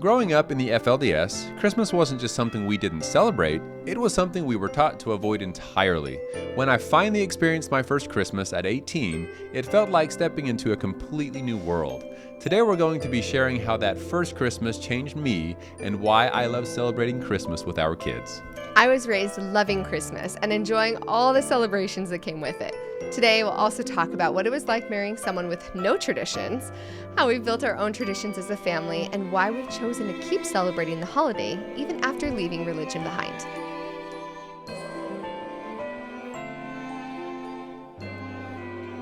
Growing up in the FLDS, Christmas wasn't just something we didn't celebrate, it was something we were taught to avoid entirely. When I finally experienced my first Christmas at 18, it felt like stepping into a completely new world. Today we're going to be sharing how that first Christmas changed me and why I love celebrating Christmas with our kids. I was raised loving Christmas and enjoying all the celebrations that came with it. Today, we'll also talk about what it was like marrying someone with no traditions, how we've built our own traditions as a family, and why we've chosen to keep celebrating the holiday even after leaving religion behind.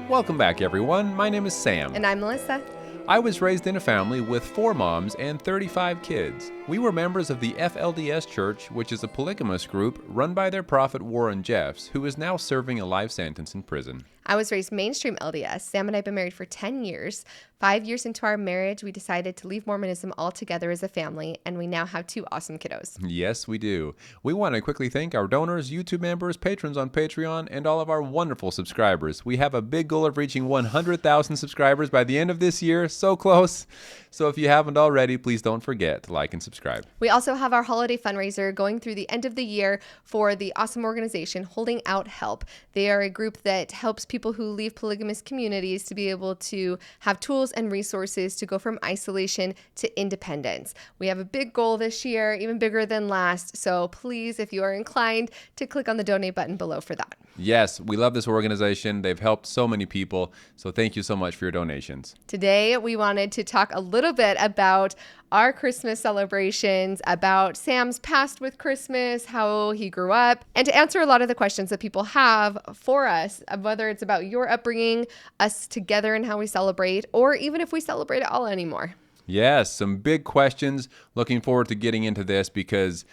Welcome back, everyone. My name is Sam. And I'm Melissa. I was raised in a family with 4 moms and 35 kids. We were members of the FLDS Church, which is a polygamous group run by their prophet Warren Jeffs, who is now serving a life sentence in prison. I was raised mainstream LDS. Sam and I have been married for 10 years. 5 years into our marriage, we decided to leave Mormonism altogether as a family, and we now have 2 awesome kiddos. Yes, we do. We want to quickly thank our donors, YouTube members, patrons on Patreon, and all of our wonderful subscribers. We have a big goal of reaching 100,000 subscribers by the end of this year. So close. So if you haven't already, please don't forget to like and subscribe. We also have our holiday fundraiser going through the end of the year for the awesome organization Holding Out Help. They are a group that helps people who leave polygamous communities to be able to have tools and resources to go from isolation to independence. We have a big goal this year, even bigger than last. So please, if you are inclined, to click on the donate button below for that. Yes, we love this organization. They've helped so many people. So thank you so much for your donations. Today, we wanted to talk a little bit about our Christmas celebrations, about Sam's past with Christmas, how he grew up, and to answer a lot of the questions that people have for us, whether it's about your upbringing, us together and how we celebrate, or even if we celebrate at all anymore. Yes, some big questions. Looking forward to getting into this because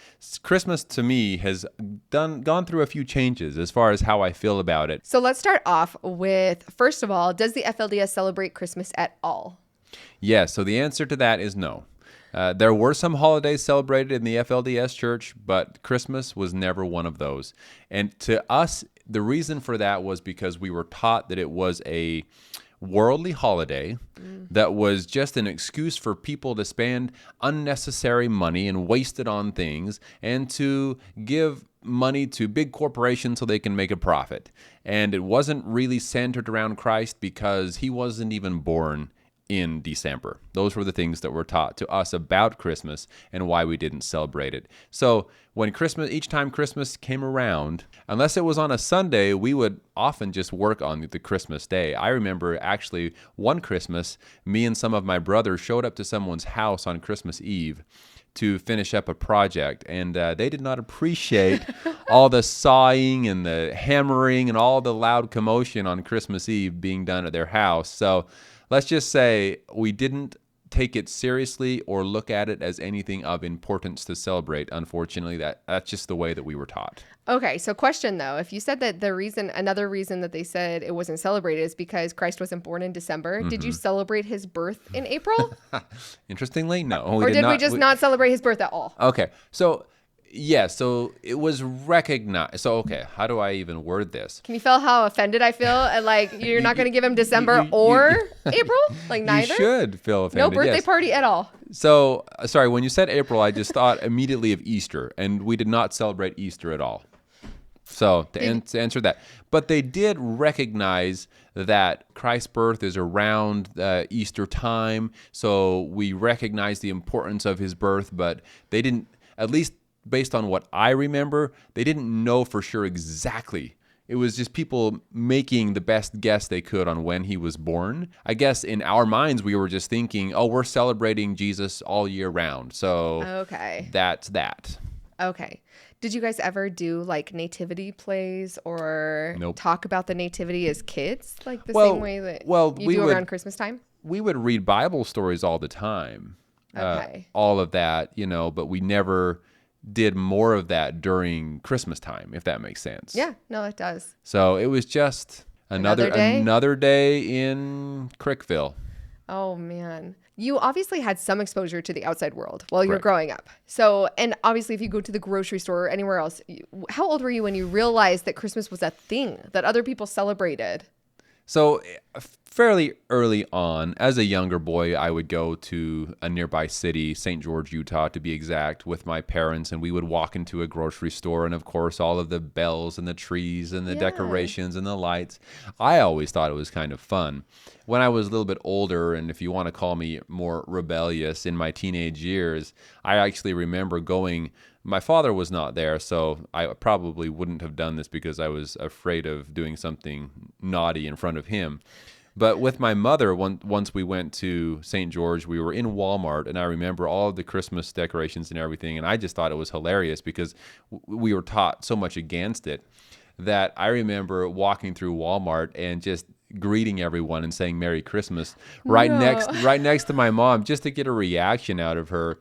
Christmas to me has gone through a few changes as far as how I feel about it. So let's start off with, first of all, does the FLDS celebrate Christmas at all? Yes, so the answer to that is no. There were some holidays celebrated in the FLDS church, but Christmas was never one of those. And to us, the reason for that was because we were taught that it was a worldly holiday that was just an excuse for people to spend unnecessary money and waste it on things and to give money to big corporations so they can make a profit. And it wasn't really centered around Christ because he wasn't even born in December. Those were the things that were taught to us about Christmas and why we didn't celebrate it. So when each time Christmas came around, unless it was on a Sunday, we would often just work on the Christmas day. I remember actually one Christmas, me and some of my brothers showed up to someone's house on Christmas Eve to finish up a project, and they did not appreciate all the sawing and the hammering and all the loud commotion on Christmas Eve being done at their house. So let's just say we didn't take it seriously or look at it as anything of importance to celebrate. Unfortunately, that's just the way that we were taught. Okay, so question though, if you said that another reason that they said it wasn't celebrated is because Christ wasn't born in December, did you celebrate his birth in April? Interestingly, no. Or did we just not celebrate his birth at all? Okay, so yes, so it was recognized. So, okay, how do I even word this? Can you feel how offended I feel? And like, you're not going to give him December or April? Like neither? You should feel offended. No birthday yes. party at all. So, sorry, when you said April, I just thought immediately of Easter, and we did not celebrate Easter at all. So, to answer that. But they did recognize that Christ's birth is around Easter time, so we recognize the importance of his birth, but they didn't, at least based on what I remember, they didn't know for sure exactly. It was just people making the best guess they could on when he was born. I guess in our minds, we were just thinking, oh, we're celebrating Jesus all year round. So okay, that's that. Okay. Did you guys ever do like nativity plays or Nope. talk about the nativity as kids? Like the same way that you do around Christmas time? We would read Bible stories all the time. Okay. All of that, but we never did more of that during Christmas time, if that makes sense. Yeah, no, it does. So it was just another day in Crickville. Oh, man. You obviously had some exposure to the outside world while you were Correct. growing up. So, and obviously if you go to the grocery store or anywhere else, how old were you when you realized that Christmas was a thing that other people celebrated? So fairly early on, as a younger boy, I would go to a nearby city, St. George, Utah, to be exact, with my parents, and we would walk into a grocery store, and of course, all of the bells and the trees and the Yeah. decorations and the lights. I always thought it was kind of fun. When I was a little bit older, and if you want to call me more rebellious in my teenage years, I actually remember going. My father was not there, so I probably wouldn't have done this because I was afraid of doing something naughty in front of him. But with my mother, once we went to St. George, we were in Walmart, and I remember all of the Christmas decorations and everything, and I just thought it was hilarious because we were taught so much against it that I remember walking through Walmart and just greeting everyone and saying Merry Christmas No. right next to my mom just to get a reaction out of her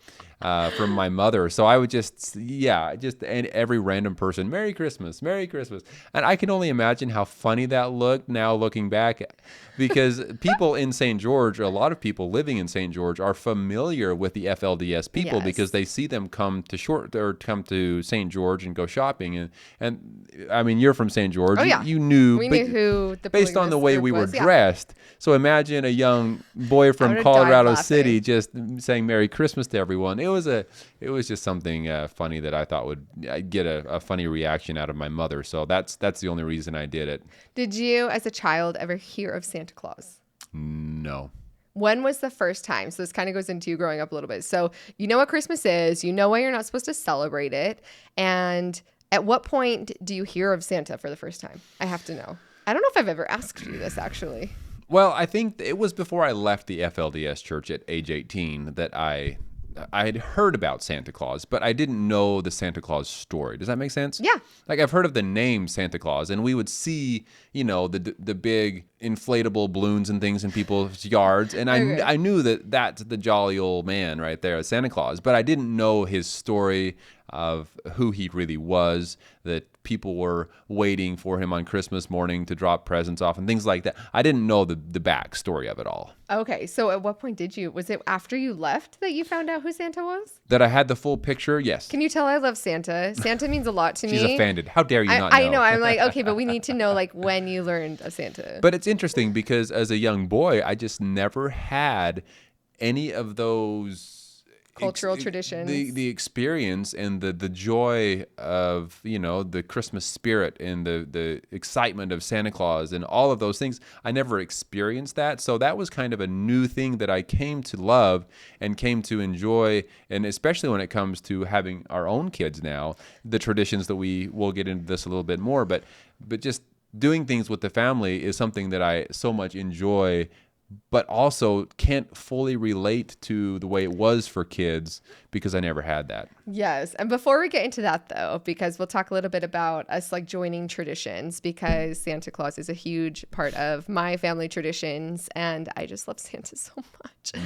from my mother. So I would just and every random person, Merry Christmas, Merry Christmas. And I can only imagine how funny that looked now looking back, because people in St. George, a lot of people living in St. George are familiar with the FLDS people because Yes. they see them come to St. George and go shopping. And I mean, you're from St. George. Oh yeah. You knew, We knew who the based on the polygamist way group we were was. Yeah. dressed. So imagine a young boy I from would have died Colorado laughing. City just saying Merry Christmas to everyone. It was just something funny that I thought would get a funny reaction out of my mother. So that's the only reason I did it. Did you, as a child, ever hear of Santa Claus? No. When was the first time? So this kind of goes into you growing up a little bit. So you know what Christmas is, you know why you're not supposed to celebrate it, and at what point do you hear of Santa for the first time? I have to know. I don't know if I've ever asked you this actually. Well, I think it was before I left the FLDS church at age 18 that I had heard about Santa Claus, but I didn't know the Santa Claus story. Does that make sense? Yeah. Like I've heard of the name Santa Claus, and we would see, the big inflatable balloons and things in people's yards, and Okay. I knew that that's the jolly old man right there, Santa Claus, but I didn't know his story of who he really was, that people were waiting for him on Christmas morning to drop presents off and things like that. I didn't know the backstory of it all. Okay. So at what point was it after you left that you found out who Santa was? That I had the full picture, yes. Can you tell I love Santa? Santa means a lot to She's me. offended. How dare you not know? I know. I'm like, okay, but we need to know like when you learned of Santa. But it's interesting because as a young boy, I just never had any of those Cultural traditions. the experience and the joy of the Christmas spirit and the excitement of Santa Claus and all of those things. I never experienced that, so that was kind of a new thing that I came to love and came to enjoy, and especially when it comes to having our own kids now, the traditions that we will get into this a little bit more, but just doing things with the family is something that I so much enjoy, but also can't fully relate to the way it was for kids because I never had that. Yes. And before we get into that though, because we'll talk a little bit about us like joining traditions, because Santa Claus is a huge part of my family traditions and I just love Santa so much.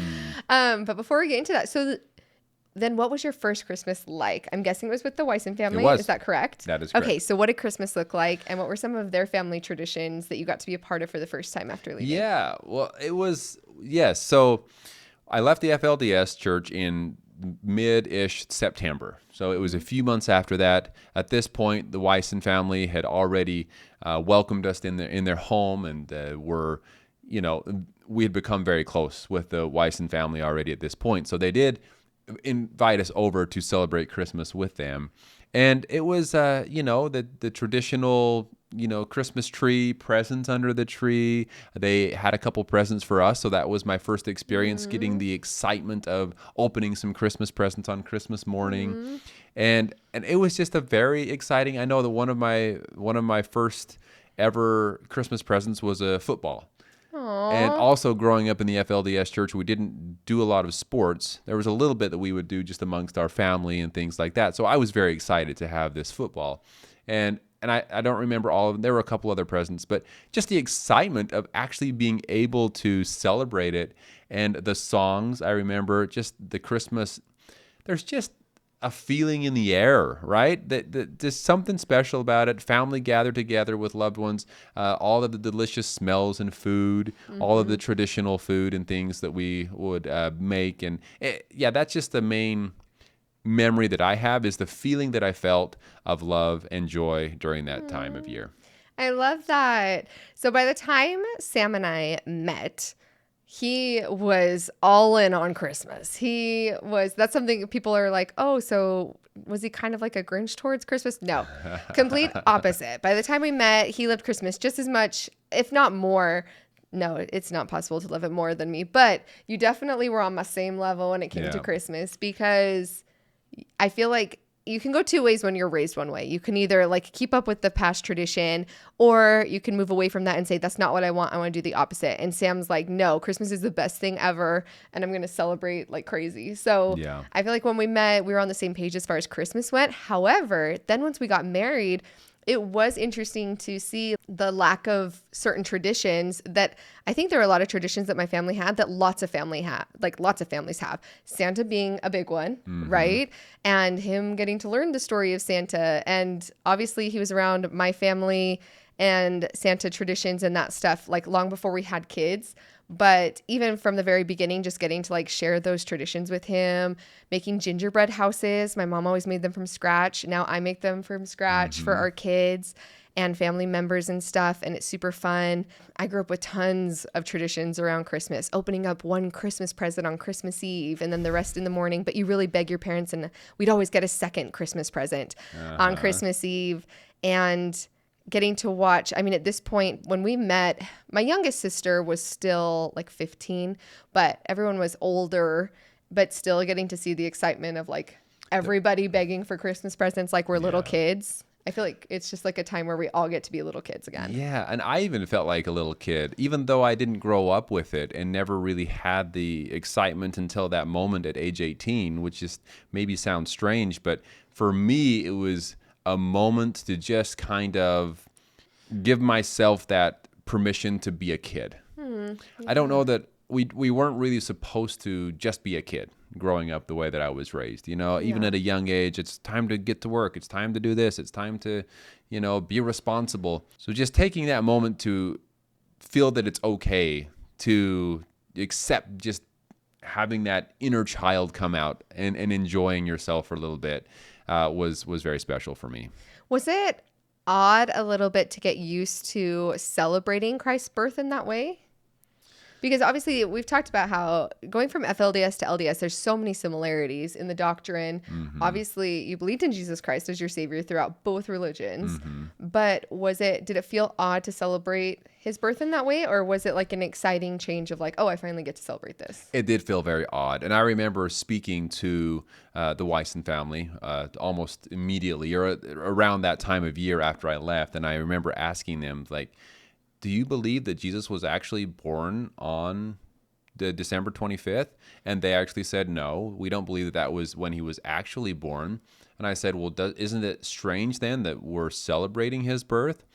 But before we get into that, then what was your first Christmas like? I'm guessing it was with the Wyson family. It was. Is that correct? That is correct. Okay, so what did Christmas look like, and what were some of their family traditions that you got to be a part of for the first time after leaving? Yeah, well, it was, yes. So I left the FLDS church in mid-ish September. So it was a few months after that. At this point, the Wyson family had already welcomed us in their home, and we had become very close with the Wyson family already at this point. So they did invite us over to celebrate Christmas with them. And it was, the traditional, Christmas tree, presents under the tree. They had a couple presents for us. So that was my first experience getting the excitement of opening some Christmas presents on Christmas morning. And it was just a very exciting, I know that one of my first ever Christmas presents was a football. And also growing up in the FLDS church, we didn't do a lot of sports. There was a little bit that we would do just amongst our family and things like that. So I was very excited to have this football. And I don't remember all of them. There were a couple other presents, but just the excitement of actually being able to celebrate it. And the songs, I remember just the Christmas, there's just a feeling in the air, right? That there's something special about it. Family gathered together with loved ones, all of the delicious smells and food, all of the traditional food and things that we would make. And that's just the main memory that I have, is the feeling that I felt of love and joy during that time of year. I love that. So by the time Sam and I met, he was all in on Christmas. That's something people are like, oh, so was he kind of like a Grinch towards Christmas? No, complete opposite. By the time we met, he loved Christmas just as much, if not more. No, it's not possible to love it more than me, but you definitely were on my same level when it came to Christmas, because I feel like you can go two ways when you're raised one way. You can either like keep up with the past tradition, or you can move away from that and say, that's not what I want. I want to do the opposite. And Sam's like, no, Christmas is the best thing ever, and I'm going to celebrate like crazy. So I feel like when we met, we were on the same page as far as Christmas went. However, then once we got married, it was interesting to see the lack of certain traditions that I think there are a lot of traditions that my family had that lots of families have. Santa being a big one, right? And him getting to learn the story of Santa. And obviously he was around my family and Santa traditions and that stuff like long before we had kids. But even from the very beginning, just getting to like share those traditions with him, making gingerbread houses. My mom always made them from scratch. Now I make them from scratch for our kids and family members and stuff. And it's super fun. I grew up with tons of traditions around Christmas, opening up one Christmas present on Christmas Eve and then the rest in the morning. But you really beg your parents, and we'd always get a second Christmas present on Christmas Eve. And getting to watch, I mean, at this point, when we met, my youngest sister was still like 15, but everyone was older, but still getting to see the excitement of like everybody begging for Christmas presents like we're little kids. I feel like it's just like a time where we all get to be little kids again. Yeah, and I even felt like a little kid, even though I didn't grow up with it and never really had the excitement until that moment at age 18, which just maybe sounds strange, but for me, it was a moment to just kind of give myself that permission to be a kid. I don't know that we weren't really supposed to just be a kid growing up the way that I was raised. Even at a young age, it's time to get to work. It's time to do this. It's time to, be responsible. So just taking that moment to feel that it's okay to accept just having that inner child come out and enjoying yourself for a little bit was very special for me. Was it odd a little bit to get used to celebrating Christ's birth in that way? Because obviously we've talked about how going from FLDS to LDS, there's so many similarities in the doctrine. Obviously you believed in Jesus Christ as your savior throughout both religions, but did it feel odd to celebrate his birth in that way? Or was it like an exciting change of like, oh, I finally get to celebrate this? It did feel very odd. And I remember speaking to the Wyson family almost immediately or around that time of year after I left. And I remember asking them like, do you believe that Jesus was actually born on the December 25th? And they actually said, no, we don't believe that was when he was actually born. And I said, well, isn't it strange then that we're celebrating his birth?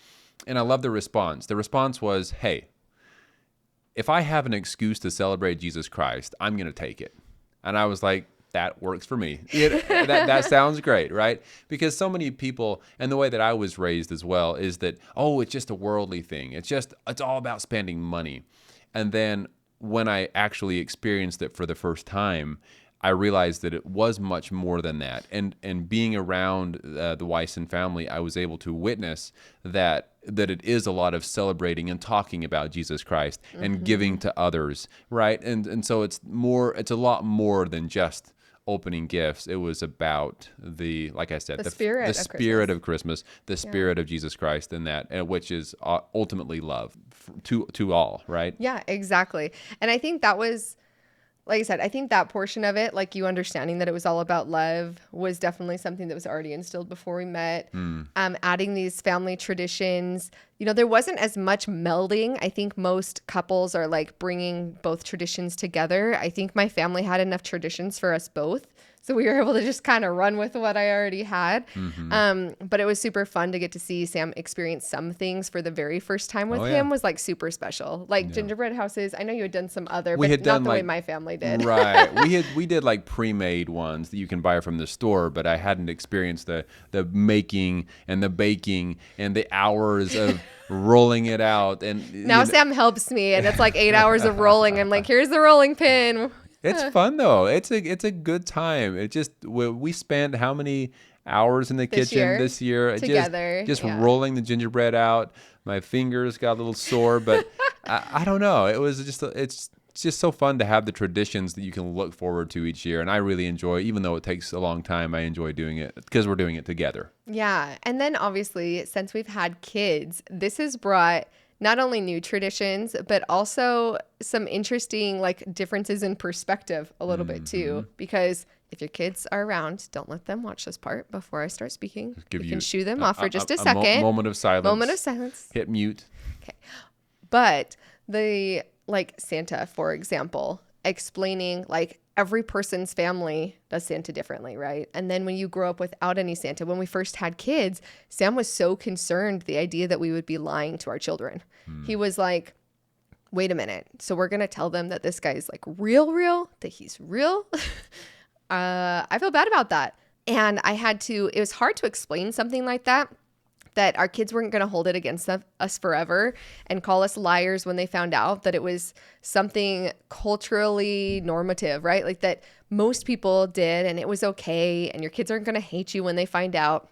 And I love the response. The response was, hey, if I have an excuse to celebrate Jesus Christ, I'm going to take it. And I was like, that works for me. That sounds great, right? Because so many people, and the way that I was raised as well, is that, oh, it's just a worldly thing. It's all about spending money. And then when I actually experienced it for the first time, I realized that it was much more than that. And being around the Wyson family, I was able to witness that it is a lot of celebrating and talking about Jesus Christ and giving to others, right? And so it's a lot more than just opening gifts. It was about like I said, the spirit of Christmas, the spirit of Jesus Christ, and that, which is ultimately love to all, right? Yeah, exactly. And I think that was, like I said, I think that portion of it, like you understanding that it was all about love, was definitely something that was already instilled before we met. Adding these family traditions, there wasn't as much melding. I think most couples are like bringing both traditions together. I think my family had enough traditions for us both, so we were able to just kind of run with what I already had. But it was super fun to get to see Sam experience some things for the very first time with him. Was like super special. Like gingerbread houses. I know you had done some other, but not the way my family did. Right. We did like pre-made ones that you can buy from the store, but I hadn't experienced the making and the baking and the hours of rolling it out. And now Sam helps me, and it's like 8 hours of rolling. I'm like, here's the rolling pin. It's fun though. It's a good time. It just we spent how many hours in the kitchen this year together, just yeah. rolling the gingerbread out. My fingers got a little sore, but I don't know. It was just it's just so fun to have the traditions that you can look forward to each year, and I really enjoy, even though it takes a long time, I enjoy doing it because we're doing it together. Yeah. And then obviously, since we've had kids, this has brought not only new traditions, but also some interesting like differences in perspective a little bit too. Because if your kids are around, don't let them watch this part before I start speaking. You can shoo them off for just a second. Moment of silence. Moment of silence. Hit mute. Okay. But the like Santa, for example, explaining like every person's family does Santa differently, right? And then when you grow up without any Santa, when we first had kids, Sam was so concerned the idea that we would be lying to our children. He was like, wait a minute. So we're going to tell them that this guy's like real, that he's real. I feel bad about that. And it was hard to explain something like that our kids weren't going to hold it against us forever and call us liars when they found out that it was something culturally normative, right? Like that most people did and it was okay, and your kids aren't going to hate you when they find out,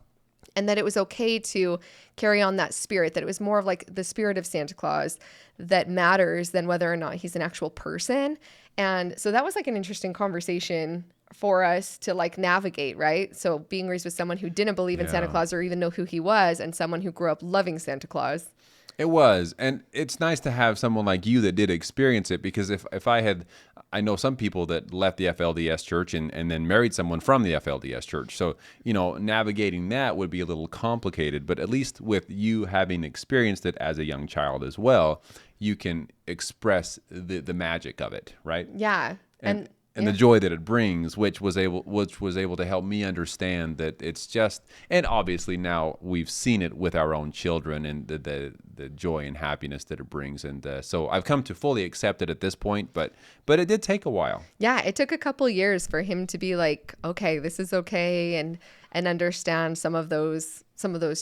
and that it was okay to carry on that spirit, that it was more of like the spirit of Santa Claus that matters than whether or not he's an actual person. And so that was like an interesting conversation for us to like navigate, right? So being raised with someone who didn't believe in Santa Claus or even know who he was, and someone who grew up loving Santa Claus. It was. And it's nice to have someone like you that did experience it, because if I know some people that left the FLDS church and then married someone from the FLDS church. So, navigating that would be a little complicated, but at least with you having experienced it as a young child as well, you can express the magic of it, right? Yeah. And the joy that it brings, which was able to help me understand that it's just, and obviously now we've seen it with our own children and the joy and happiness that it brings, and so I've come to fully accept it at this point, but it did take a while. Yeah, it took a couple years for him to be like, okay, this is okay, and understand some of those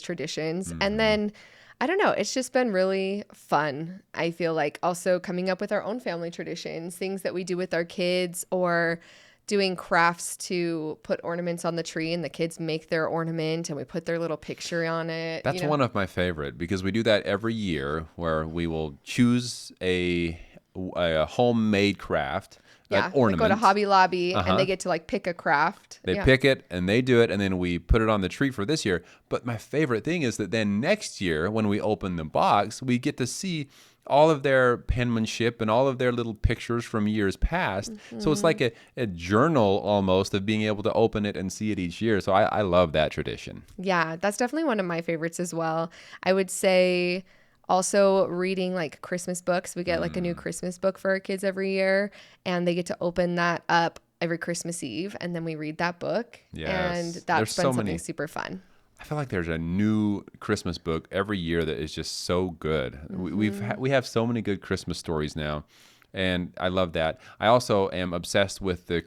traditions, and then. I don't know. It's just been really fun. I feel like also coming up with our own family traditions, things that we do with our kids, or doing crafts to put ornaments on the tree, and the kids make their ornament and we put their little picture on it. That's one of my favorite, because we do that every year where we will choose a homemade craft. Yeah, ornament. They go to Hobby Lobby and they get to like pick a craft. They pick it and they do it, and then we put it on the tree for this year. But my favorite thing is that then next year when we open the box, we get to see all of their penmanship and all of their little pictures from years past. Mm-hmm. So it's like a journal almost of being able to open it and see it each year. So I love that tradition. Yeah, that's definitely one of my favorites as well. I would say also reading like Christmas books. We get like a new Christmas book for our kids every year, and they get to open that up every Christmas Eve, and then we read that book. Yes. And that's been something super fun. I feel like there's a new Christmas book every year that is just so good. Mm-hmm. We have so many good Christmas stories now, and I love that. I also am obsessed with the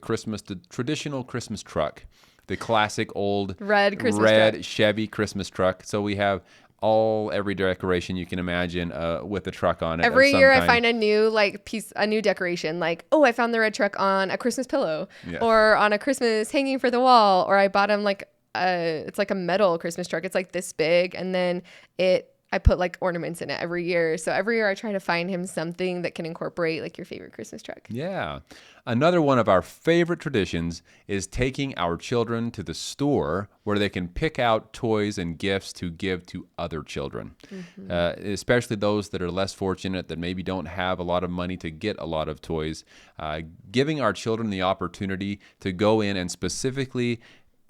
traditional Christmas truck, the classic old red Chevy Christmas truck. So we have every decoration you can imagine with the truck on it. Every year I find a new decoration. Like, oh, I found the red truck on a Christmas pillow, or on a Christmas hanging for the wall, or I bought him like it's like a metal Christmas truck. It's like this big, and then I put like ornaments in it every year. So every year I try to find him something that can incorporate like your favorite Christmas truck. Yeah. Another one of our favorite traditions is taking our children to the store where they can pick out toys and gifts to give to other children, especially those that are less fortunate, that maybe don't have a lot of money to get a lot of toys. Giving our children the opportunity to go in and specifically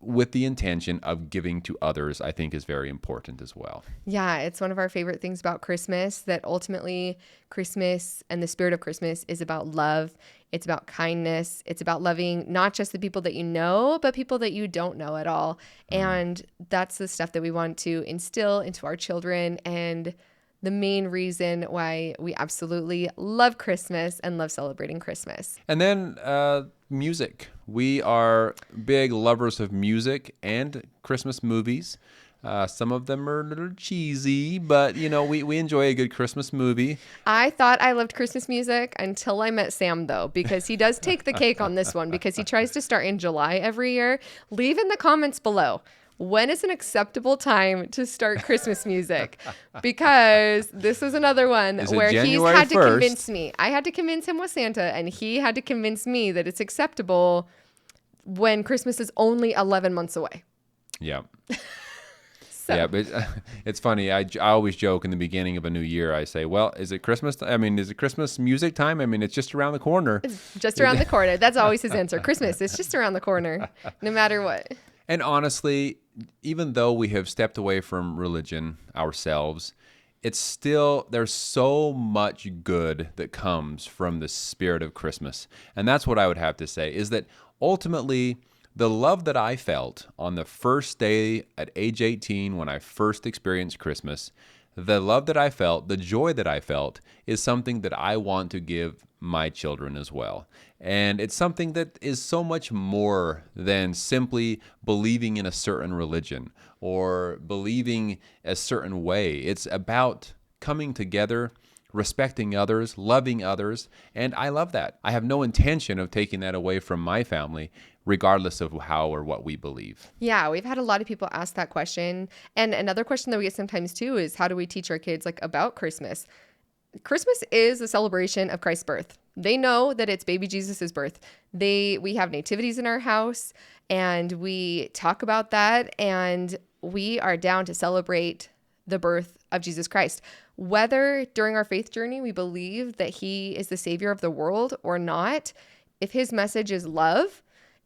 with the intention of giving to others, I think is very important as well. Yeah, it's one of our favorite things about Christmas, that ultimately Christmas and the spirit of Christmas is about love. It's about kindness. It's about loving not just the people that you know, but people that you don't know at all. And that's the stuff that we want to instill into our children, and the main reason why we absolutely love Christmas and love celebrating Christmas. And then music. We are big lovers of music and Christmas movies. Some of them are a little cheesy, but we enjoy a good Christmas movie. I thought I loved Christmas music until I met Sam, though, because he does take the cake on this one because he tries to start in July every year. Leave in the comments below, when is an acceptable time to start Christmas music? Because this is another one where he's January had to 1st? convince me. I had to convince him with Santa, and he had to convince me that it's acceptable when Christmas is only 11 months away. Yeah. So. Yeah, but it's funny. I always joke in the beginning of a new year. I say, well, is it Christmas? Is it Christmas music time? It's just around the corner. It's just around the corner. That's always his answer. Christmas, it's just around the corner, no matter what. And honestly, even though we have stepped away from religion ourselves, it's still, there's so much good that comes from the spirit of Christmas. And that's what I would have to say, is that ultimately, the love that I felt on the first day at age 18 when I first experienced Christmas, the love that I felt, the joy that I felt, is something that I want to give my children as well. And it's something that is so much more than simply believing in a certain religion or believing a certain way. It's about coming together, respecting others, loving others, and I love that. I have no intention of taking that away from my family, regardless of how or what we believe. Yeah, we've had a lot of people ask that question. And another question that we get sometimes too is, how do we teach our kids about Christmas? Christmas is a celebration of Christ's birth. They know that it's baby Jesus's birth. We have nativities in our house, and we talk about that, and we are down to celebrate the birth of Jesus Christ. Whether during our faith journey we believe that he is the savior of the world or not, if his message is love,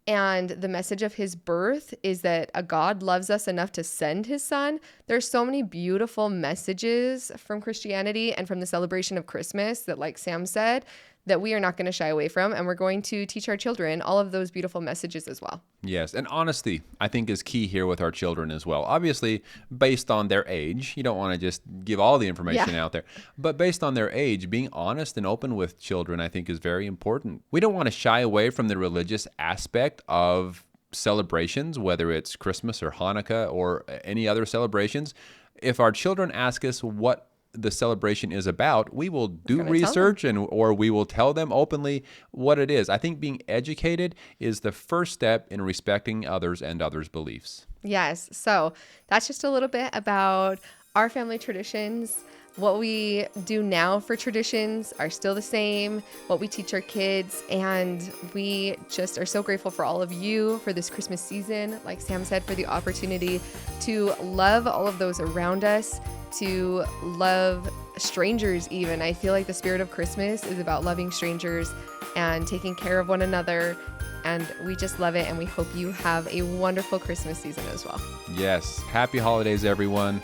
and the message of his birth is that a God loves us enough to send his son, there's so many beautiful messages from Christianity and from the celebration of Christmas that, like Sam said, that we are not going to shy away from, and we're going to teach our children all of those beautiful messages as well. Yes, and honesty, I think, is key here with our children as well. Obviously, based on their age, you don't want to just give all the information out there, but based on their age, being honest and open with children, I think, is very important. We don't want to shy away from the religious aspect of celebrations, whether it's Christmas or Hanukkah or any other celebrations. If our children ask us what the celebration is about, we will do research or we will tell them openly what it is. I think being educated is the first step in respecting others and others' beliefs. Yes. So that's just a little bit about our family traditions. What we do now for traditions are still the same, what we teach our kids, and we just are so grateful for all of you for this Christmas season, like Sam said, for the opportunity to love all of those around us, to love strangers even. I feel like the spirit of Christmas is about loving strangers and taking care of one another, and we just love it, and we hope you have a wonderful Christmas season as well. Yes. Happy holidays, everyone.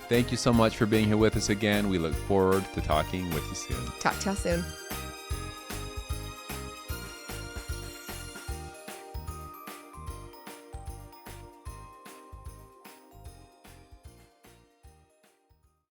Thank you so much for being here with us again. We look forward to talking with you soon. Talk to y'all soon.